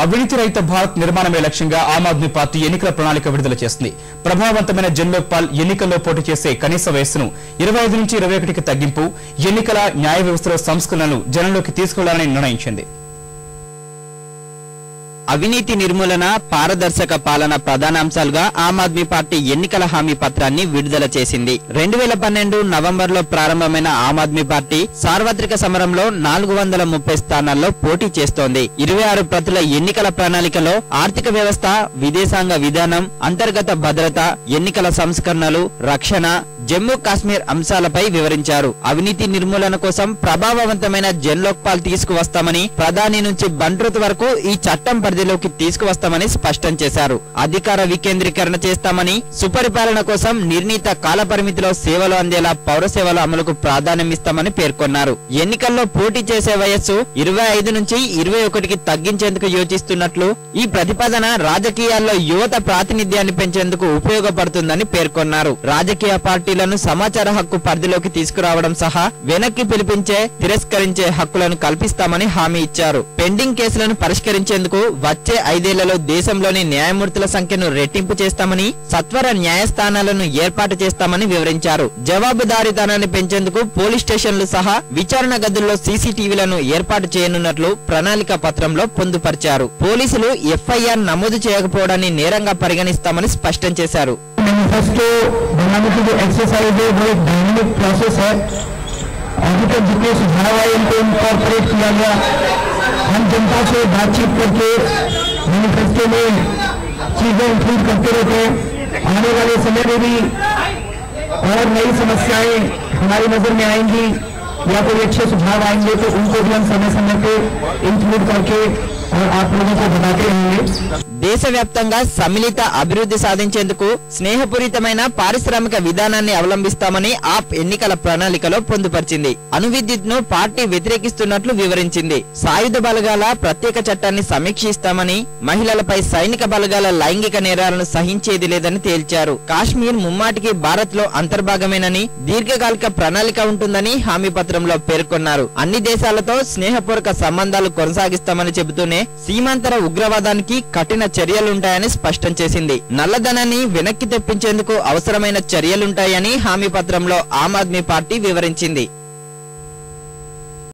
అవినీతి రహిత భారత్ నిర్మాణమే లక్ష్యంగా ఆమ్ ఆద్మీ పార్టీ ఎన్నికల ప్రణాళిక విడుదల చేసింది. ప్రభావవంతమైన జన్లోక్పాల్ ఎన్నికల్లో పోటీ చేసే కనీస వయస్సును 25 నుంచి 21కి తగ్గింపు, ఎన్నికల న్యాయ వ్యవస్థలో సంస్కరణలు జనంలోకి తీసుకెళ్లాలని నిర్ణయించింది. అవినీతి నిర్మూలన, పారదర్శక పాలన ప్రధానాంశాలుగా ఆమ్ ఆద్మీ పార్టీ ఎన్నికల హామీ పత్రాన్ని విడుదల చేసింది. 2012 నవంబర్లో ప్రారంభమైన ఆమ్ ఆద్మీ పార్టీ సార్వత్రిక సమరంలో 430 స్థానాల్లో పోటీ చేస్తోంది. 26 ప్రతుల ఎన్నికల ప్రణాళికలో ఆర్థిక వ్యవస్థ, విదేశాంగ విధానం, అంతర్గత భద్రత, ఎన్నికల సంస్కరణలు, రక్షణ, జమ్మూ కాశ్మీర్ అంశాలపై వివరించారు. అవినీతి నిర్మూలన కోసం ప్రభావవంతమైన జన్లోక్పాల్ తీసుకువస్తామని, ప్రధాని నుంచి బంట్రుత్ వరకు ఈ చట్టం పరిధిలోకి తీసుకువస్తామని స్పష్టం చేశారు. అధికార వికేంద్రీకరణ చేస్తామని, సుపరిపాలన కోసం నిర్ణీత కాల పరిమితిలో సేవలు అందేలా పౌర సేవల అమలుకు ప్రాధాన్యం ఇస్తామని పేర్కొన్నారు. ఎన్నికల్లో పోటీ చేసే వయస్సు 25 నుంచి 21కి తగ్గించేందుకు యోచిస్తున్నట్లు, ఈ ప్రతిపాదన రాజకీయాల్లో యువత ప్రాతినిధ్యాన్ని పెంచేందుకు ఉపయోగపడుతుందని పేర్కొన్నారు. రాజకీయ పార్టీలను సమాచార హక్కు పరిధిలోకి తీసుకురావడం సహా వెనక్కి పిలిపించే, తిరస్కరించే హక్కులను కల్పిస్తామని హామీ ఇచ్చారు. పెండింగ్ కేసులను పరిష్కరించేందుకు వచ్చే 5 ఏళ్లలో దేశంలోని న్యాయమూర్తుల సంఖ్యను రెట్టింపు చేస్తామని, సత్వర న్యాయస్థానాలను ఏర్పాటు చేస్తామని వివరించారు. జవాబుదారీతనాన్ని పెంచేందుకు పోలీస్ స్టేషన్లు సహా విచారణ గదుల్లో సీసీటీవీలను ఏర్పాటు చేయనున్నట్లు ప్రణాళిక పత్రంలో పొందుపరిచారు. పోలీసులు ఎఫ్ఐఆర్ నమోదు చేయకపోవడాన్ని నేరంగా పరిగణిస్తామని స్పష్టం చేశారు. मैनिफेस्टो बनाने की जो एक्सरसाइज है वो एक डायनामिक प्रोसेस है। अभी तक जितने सुझाव आए उनको इनकॉर्पोरेट किया गया। हम जनता से बातचीत करके मैनिफेस्टो में चीजें इंक्लूड करते रहते हैं। आने वाले समय में भी और नई समस्याएं हमारी नजर में आएंगी या कोई अच्छे सुझाव आएंगे तो उनको भी हम समय समय पे इंक्लूड करके और आप लोगों को बताते रहेंगे। దేశవ్యాప్తంగా సమ్మిళిత అభివృద్ధి సాధించేందుకు స్నేహపూరితమైన పారిశ్రామిక విధానాన్ని అవలంబిస్తామని ఆప్ ఎన్నికల ప్రణాళికలో పొందుపరిచింది. అణు విద్యుత్ ను పార్టీ వ్యతిరేకిస్తున్నట్లు వివరించింది. సాయుధ బలగాల ప్రత్యేక చట్టాన్ని సమీక్షిస్తామని, మహిళలపై సైనిక బలగాల లైంగిక నేరాలను సహించేది లేదని తేల్చారు. కాశ్మీర్ ముమ్మాటికి భారత్ లో అంతర్భాగమేనని, దీర్ఘకాలిక ప్రణాళిక ఉంటుందని హామీ పత్రంలో పేర్కొన్నారు. అన్ని దేశాలతో స్నేహపూర్వక సంబంధాలు కొనసాగిస్తామని చెబుతూనే సీమాంతర ఉగ్రవాదానికి కఠిన చర్యలుంటాయని స్పష్టం చేసింది. నల్లధనాన్ని వెనక్కి తెప్పించేందుకు అవసరమైన చర్యలుంటాయని హామీ పత్రంలో ఆమ్ ఆద్మీ పార్టీ వివరించింది.